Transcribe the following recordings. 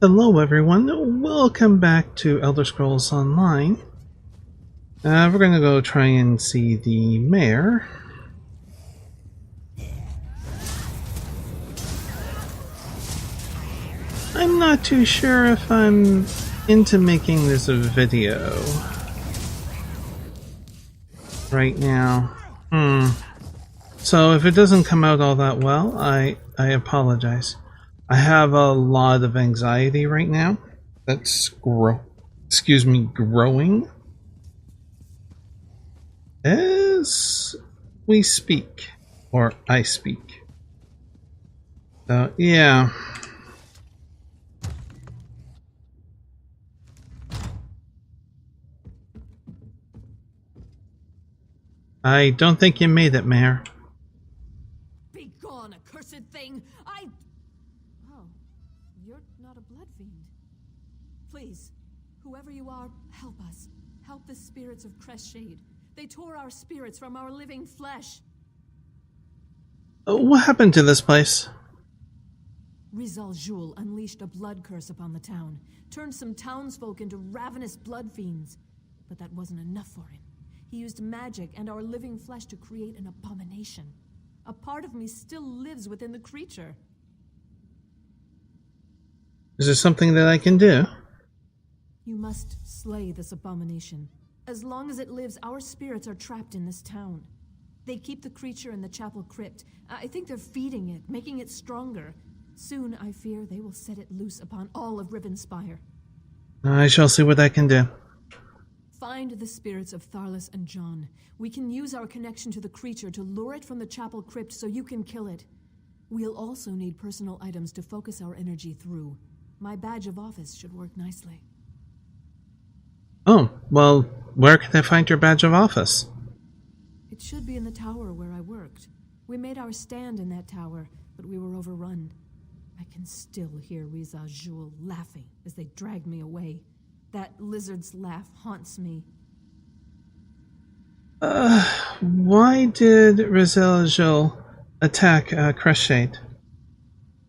Hello everyone, welcome back to Elder Scrolls Online. We're gonna go try and see the mayor. I'm not too sure if I'm into making this a video right now. So if it doesn't come out all that well, I apologize. I have a lot of anxiety right now. That's growing as we speak, or I speak. So yeah. I don't think you made it, Mayor. Be gone, accursed thing! Oh, you're not a blood fiend. Please, whoever you are, help us. Help the spirits of Crestshade. They tore our spirits from our living flesh. What happened to this place? Rizal Jul unleashed a blood curse upon the town, turned some townsfolk into ravenous blood fiends. But that wasn't enough for him. He used magic and our living flesh to create an abomination. A part of me still lives within the creature. Is there something that I can do? You must slay this abomination. As long as it lives, our spirits are trapped in this town. They keep the creature in the chapel crypt. I think they're feeding it, making it stronger. Soon, I fear, they will set it loose upon all of Rivenspire. I shall see what I can do. Find the spirits of Tharlas and John. We can use our connection to the creature to lure it from the chapel crypt so you can kill it. We'll also need personal items to focus our energy through. My badge of office should work nicely. Oh, well, where can I find your badge of office? It should be in the tower where I worked. We made our stand in that tower, but we were overrun. I can still hear Rizal Jul laughing as they dragged me away. That lizard's laugh haunts me. Why did Rizal Jul attack Crestshade?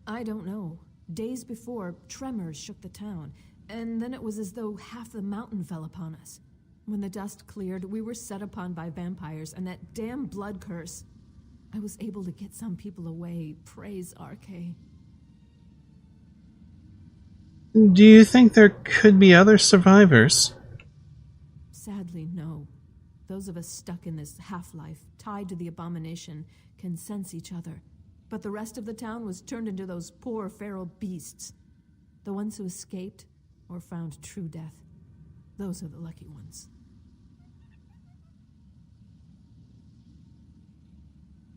I don't know. Days before, tremors shook the town, and then it was as though half the mountain fell upon us. When the dust cleared, we were set upon by vampires and that damn blood curse. I was able to get some people away, praise Arche. Do you think there could be other survivors? Sadly, no. Those of us stuck in this half-life, tied to the abomination, can sense each other. But the rest of the town was turned into those poor feral beasts. The ones who escaped, or found true death, those are the lucky ones.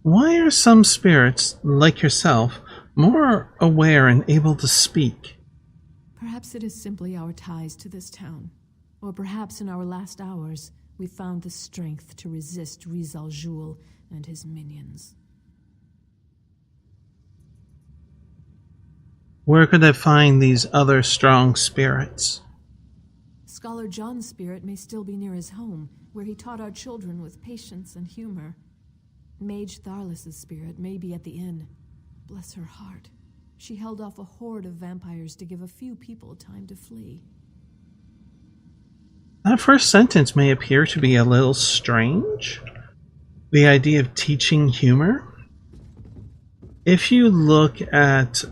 Why are some spirits, like yourself, more aware and able to speak? Perhaps it is simply our ties to this town. Or perhaps in our last hours, we found the strength to resist Rizal Jul and his minions. Where could I find these other strong spirits? Scholar John's spirit may still be near his home, where he taught our children with patience and humor. Mage Tharlas' spirit may be at the inn. Bless her heart. She held off a horde of vampires to give a few people time to flee. That first sentence may appear to be a little strange. The idea of teaching humor. If you look at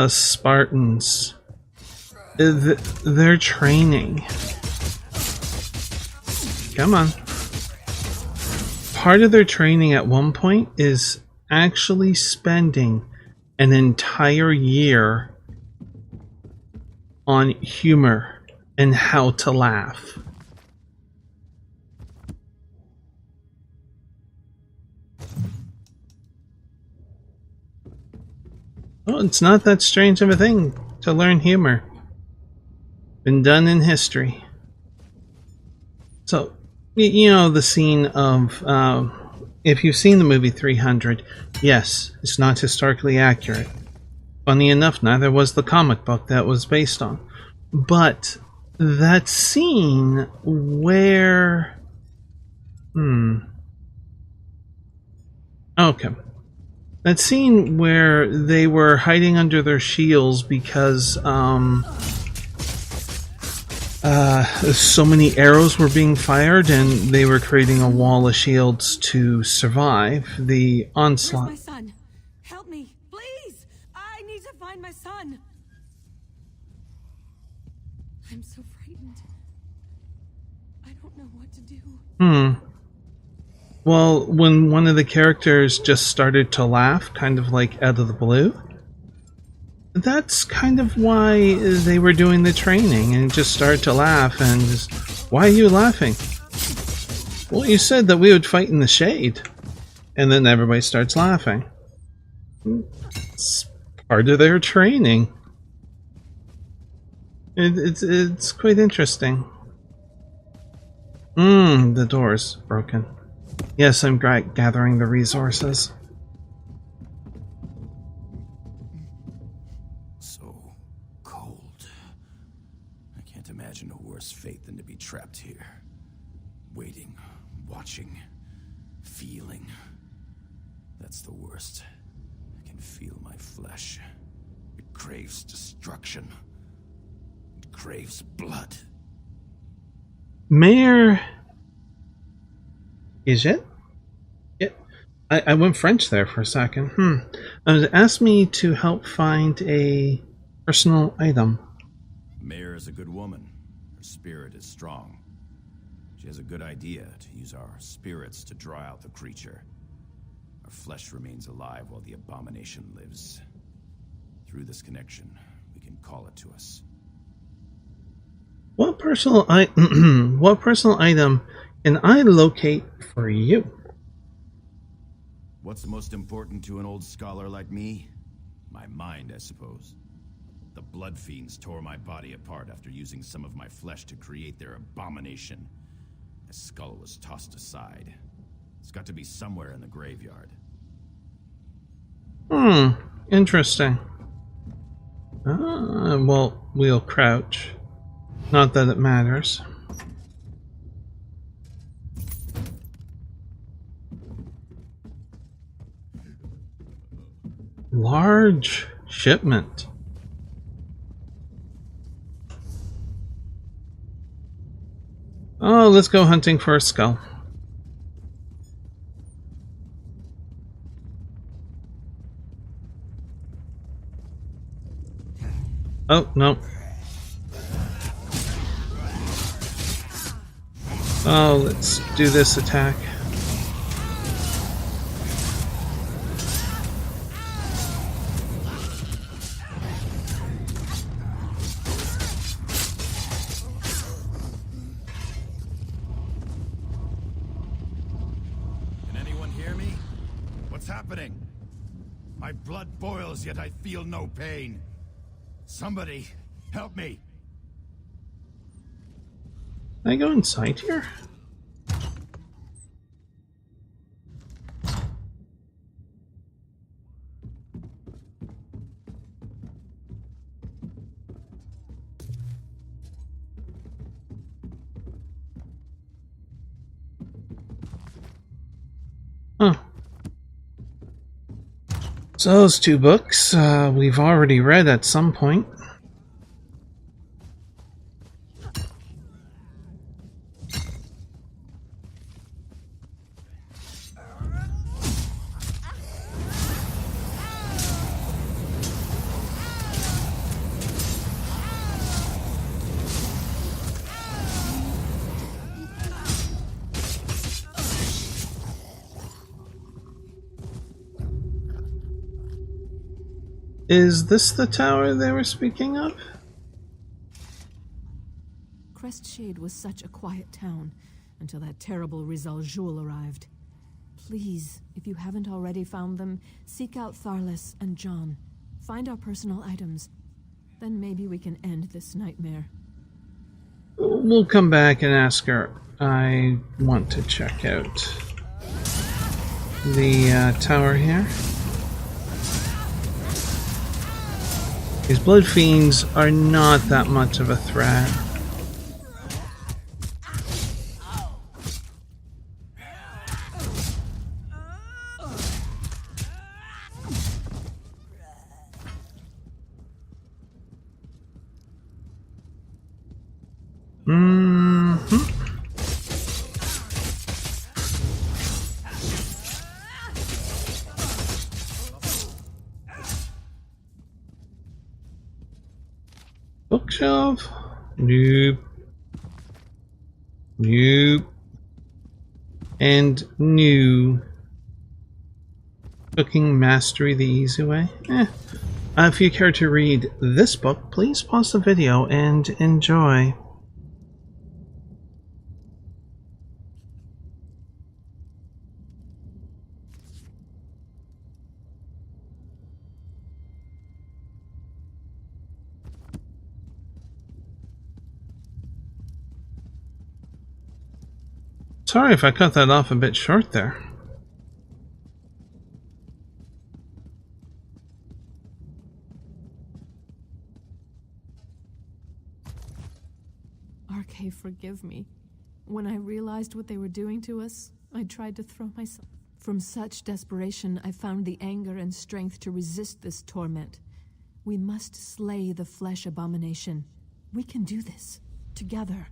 Spartans, their training. Come on. Part of their training at one point is actually spending an entire year on humor and how to laugh. Well, it's not that strange of a thing to learn humor. Been done in history. So, you know the scene of, if you've seen the movie 300, yes, it's not historically accurate. Funny enough, neither was the comic book that was based on. But that scene where... Okay. That scene where they were hiding under their shields because so many arrows were being fired and they were creating a wall of shields to survive the onslaught. Where's my son? Help me, please! I need to find my son! I'm so frightened. I don't know what to do. Well, when one of the characters just started to laugh, kind of like out of the blue, that's kind of why they were doing the training and just started to laugh and just, why are you laughing? Well, you said that we would fight in the shade. And then everybody starts laughing. It's part of their training. It's quite interesting. The door's broken. Yes, I'm gathering the resources. So cold. I can't imagine a worse fate than to be trapped here. Waiting, watching, feeling. That's the worst. I can feel my flesh. It craves destruction. It craves blood. Mayor... Is it? Yeah. I went French there for a second. Asked me to help find a personal item. Mare is a good woman. Her spirit is strong. She has a good idea to use our spirits to draw out the creature. Our flesh remains alive while the abomination lives. Through this connection, we can call it to us. What personal item can I locate for you? What's most important to an old scholar like me? My mind, I suppose. The blood fiends tore my body apart after using some of my flesh to create their abomination. My skull was tossed aside. It's got to be somewhere in the graveyard. Interesting. Well, we'll crouch. Not that it matters. Large shipment. Oh, let's go hunting for a skull. Oh, no. Oh, let's do this attack. Can anyone hear me? What's happening? My blood boils, yet I feel no pain. Somebody, help me. Can I go inside here? Huh. So those two books we've already read at some point. Is this the tower they were speaking of? Crestshade was such a quiet town until that terrible Rizal Joul arrived. Please, if you haven't already found them, seek out Tharless and John. Find our personal items. Then maybe we can end this nightmare. We'll come back and ask her. I want to check out the tower here. These blood fiends are not that much of a threat. Bookshelf? Nope. Nope. And new. Cooking Mastery the Easy Way? If you care to read this book, please pause the video and enjoy. Sorry if I cut that off a bit short there. RK, forgive me. When I realized what they were doing to us, I tried to throw myself. From such desperation, I found the anger and strength to resist this torment. We must slay the flesh abomination. We can do this, together.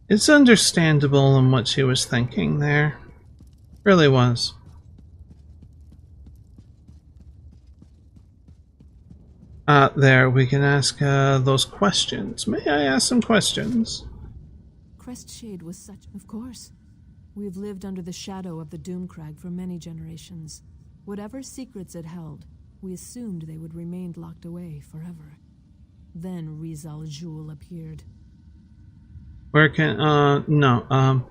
It's understandable in what she was thinking there. Really was. There, we can ask those questions. May I ask some questions? Crestshade was such... Of course. We've lived under the shadow of the Doomcrag for many generations. Whatever secrets it held, we assumed they would remain locked away forever. Then Rizal Jul appeared. Where can... no,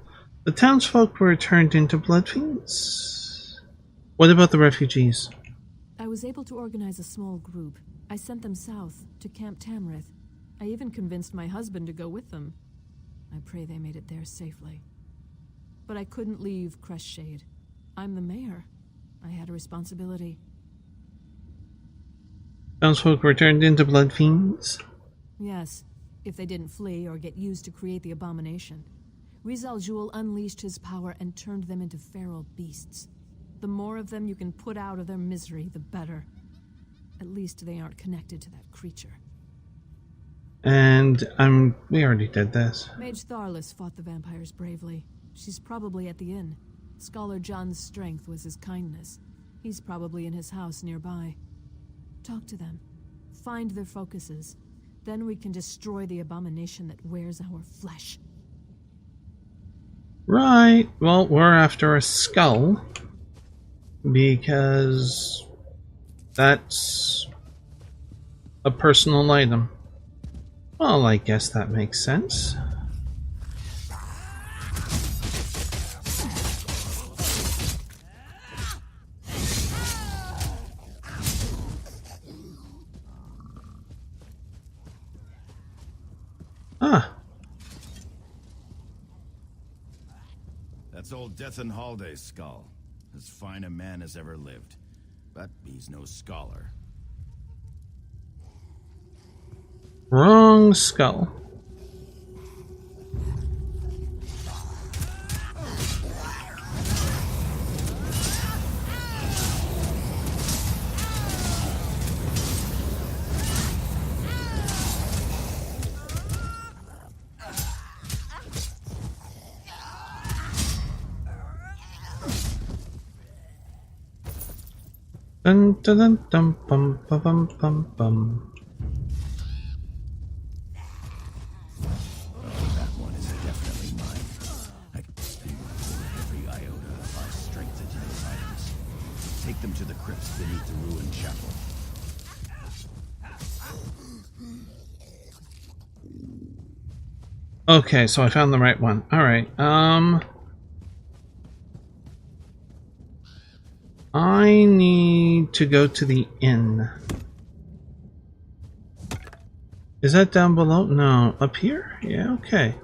the townsfolk were turned into blood fiends? What about the refugees? I was able to organize a small group. I sent them south, to Camp Tamrith. I even convinced my husband to go with them. I pray they made it there safely. But I couldn't leave Crestshade. I'm the mayor. I had a responsibility. Townsfolk were turned into blood fiends? Yes, if they didn't flee or get used to create the abomination. Rizal Jul unleashed his power and turned them into feral beasts. The more of them you can put out of their misery, the better. At least they aren't connected to that creature. And we already did this. Mage Tharless fought the vampires bravely. She's probably at the inn. Scholar John's strength was his kindness. He's probably in his house nearby. Talk to them. Find their focuses. Then we can destroy the abomination that wears our flesh. Right. Well, we're after a skull. Because that's a personal item. Well, I guess that makes sense. Ah. That's old Death and Halday's skull. As fine a man as ever lived. But he's no scholar. Wrong skull. Dun dun dun dum bum bum bum bum bum. That one is definitely mine. I can pour every iota of our strength into those items. Take them to the crypts beneath the ruined chapel. Okay, so I found the right one. Alright, I need to go to the inn. Is that down below? No. Up here? Yeah, okay.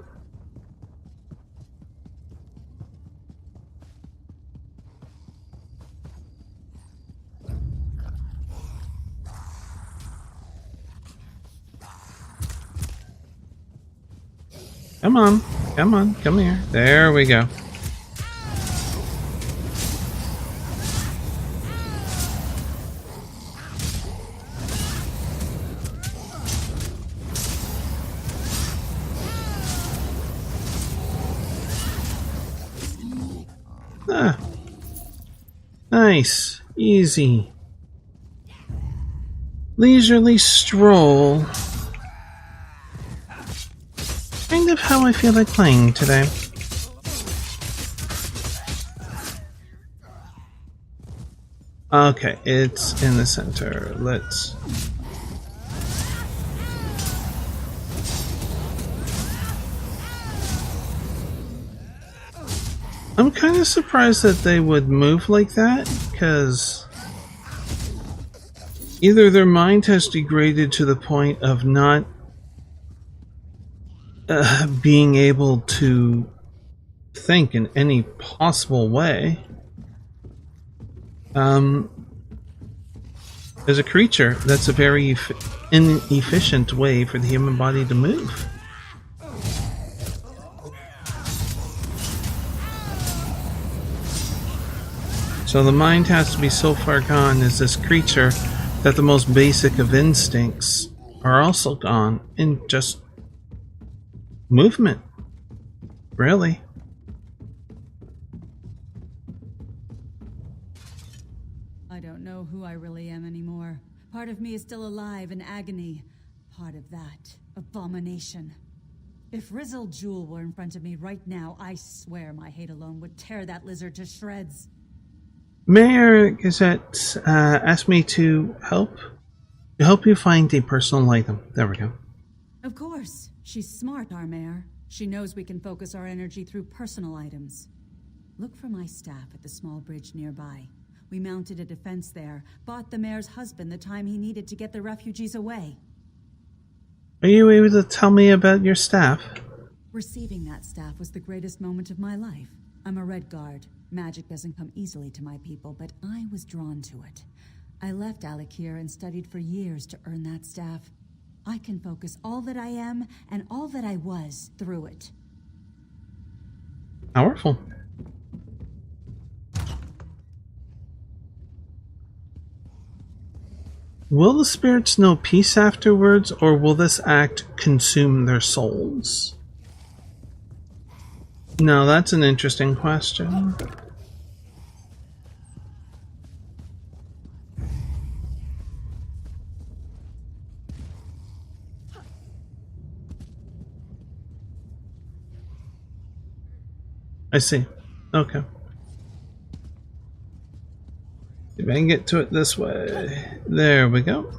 Come on. Come on. Come here. There we go. Nice. Easy. Leisurely stroll. Kind of how I feel like playing today. Okay, it's in the center. Let's... I'm kind of surprised that they would move like that, because either their mind has degraded to the point of not being able to think in any possible way. As a creature, that's a very inefficient way for the human body to move. So the mind has to be so far gone as this creature that the most basic of instincts are also gone in just movement. Really. I don't know who I really am anymore. Part of me is still alive in agony. Part of that, abomination. If Rizzle Jewel were in front of me right now, I swear my hate alone would tear that lizard to shreds. Mayor Gazette asked me to help you find a personal item. There we go. Of course. She's smart, our mayor. She knows we can focus our energy through personal items. Look for my staff at the small bridge nearby. We mounted a defense there, bought the mayor's husband the time he needed to get the refugees away. Are you able to tell me about your staff? Receiving that staff was the greatest moment of my life. I'm a Red Guard. Magic doesn't come easily to my people, but I was drawn to it. I left Alakir and studied for years to earn that staff. I can focus all that I am and all that I was through it. Powerful. Will the spirits know peace afterwards, or will this act consume their souls? No, that's an interesting question. I see. Okay. If I can get to it this way. There we go.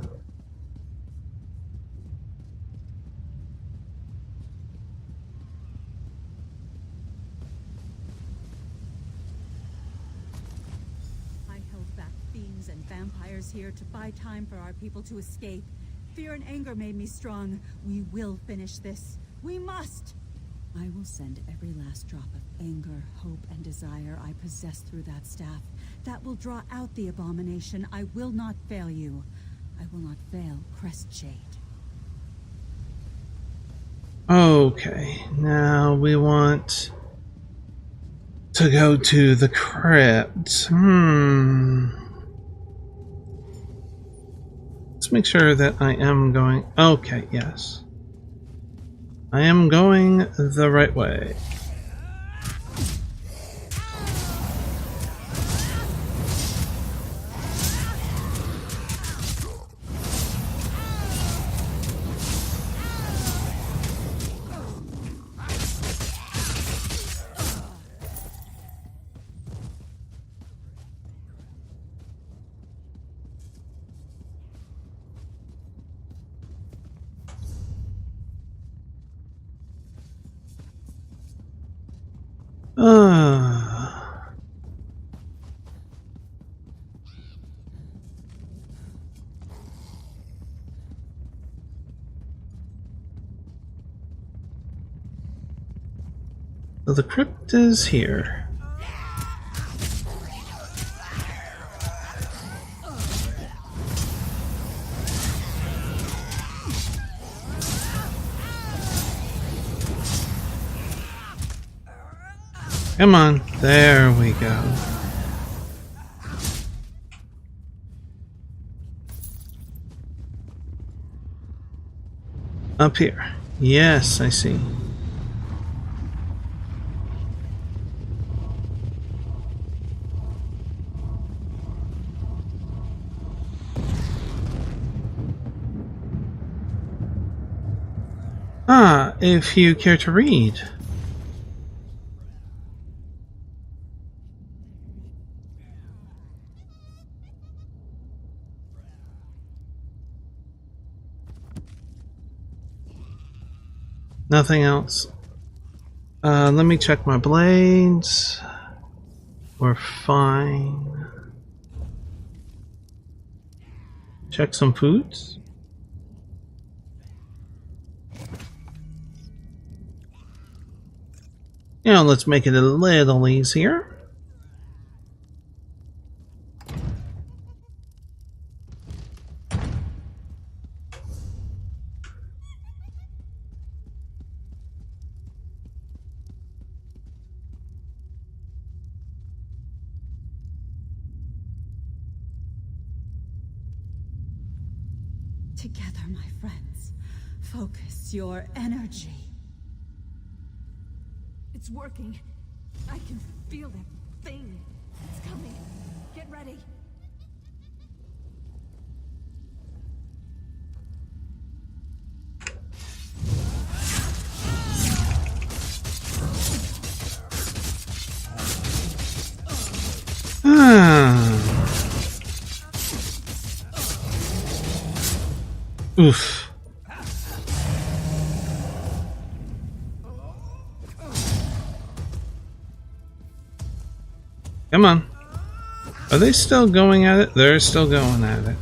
I held back fiends and vampires here to buy time for our people to escape. Fear and anger made me strong. We will finish this. We must! I will send every last drop of anger, hope, and desire I possess through that staff. That will draw out the abomination. I will not fail you. I will not fail Crestshade. Okay, now we want to go to the crypt. Let's make sure that I am going... Okay, yes. I am going the right way. So the crypt is here. Come on, there we go. Up here. Yes, I see. if you care to read. Nothing else. Let me check my blades. We're fine. Check some foods. Now let's make it a little easier. Together, my friends. Focus your energy. It's working. I can feel that thing. It's coming. Get ready. Oof. Come on. Are they still going at it? They're still going at it.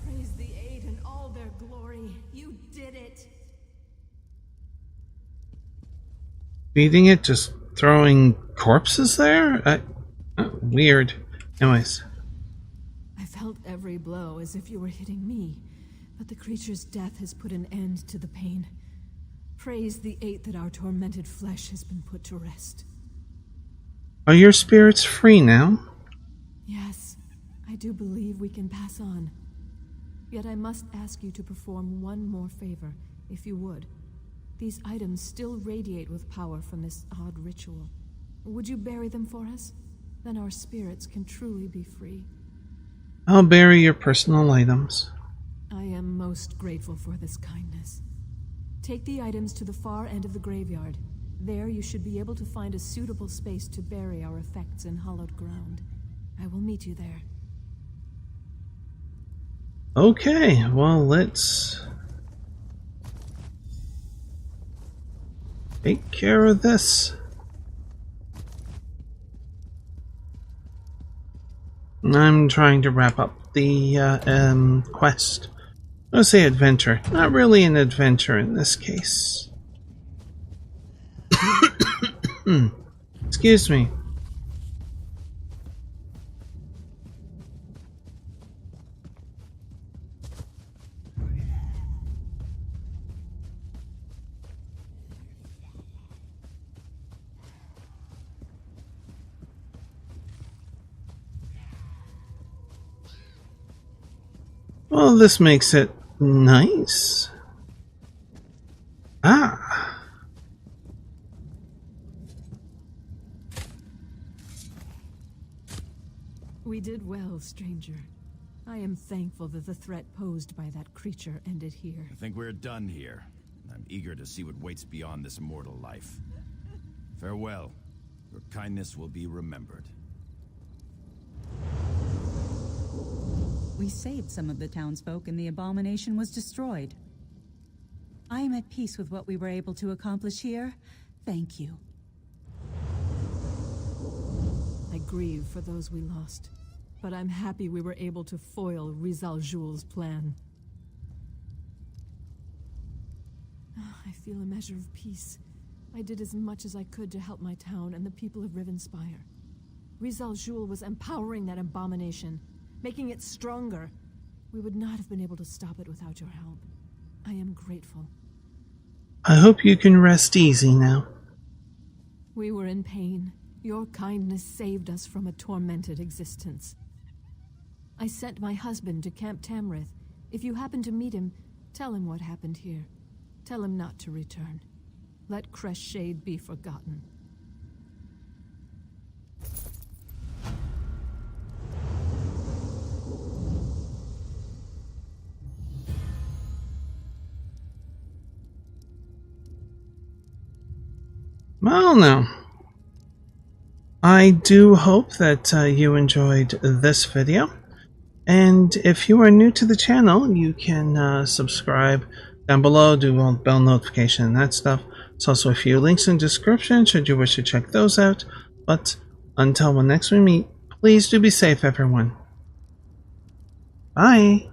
Praise the Eight in all their glory. You did it. Feeding it, just throwing corpses there? Weird. Anyways. I felt every blow as if you were hitting me, but the creature's death has put an end to the pain. Praise the Eight that our tormented flesh has been put to rest. Are your spirits free now? Yes, I do believe we can pass on. Yet I must ask you to perform one more favor, if you would. These items still radiate with power from this odd ritual. Would you bury them for us? Then our spirits can truly be free. I'll bury your personal items. I am most grateful for this kindness. Take the items to the far end of the graveyard. There you should be able to find a suitable space to bury our effects in hallowed ground. I will meet you there. Okay, well, let's take care of this. I'm trying to wrap up the quest. I'll say adventure. Not really an adventure in this case. Excuse me. Well, this makes it nice. Ah. We did well, stranger. I am thankful that the threat posed by that creature ended here. I think we're done here. I'm eager to see what waits beyond this mortal life. Farewell. Your kindness will be remembered. We saved some of the townsfolk and the Abomination was destroyed. I am at peace with what we were able to accomplish here. Thank you. I grieve for those we lost, but I'm happy we were able to foil Rizal Jul's plan. I feel a measure of peace. I did as much as I could to help my town and the people of Rivenspire. Rizal Jul was empowering that abomination, making it stronger. We would not have been able to stop it without your help. I am grateful. I hope you can rest easy now. We were in pain. Your kindness saved us from a tormented existence. I sent my husband to Camp Tamrith. If you happen to meet him, tell him what happened here. Tell him not to return. Let Crest Shade be forgotten. Well, now, I do hope that you enjoyed this video. And if you are new to the channel, you can subscribe down below, do all the bell notification and that stuff. There's also a few links in the description should you wish to check those out. But until when next we meet, please do be safe, everyone. Bye.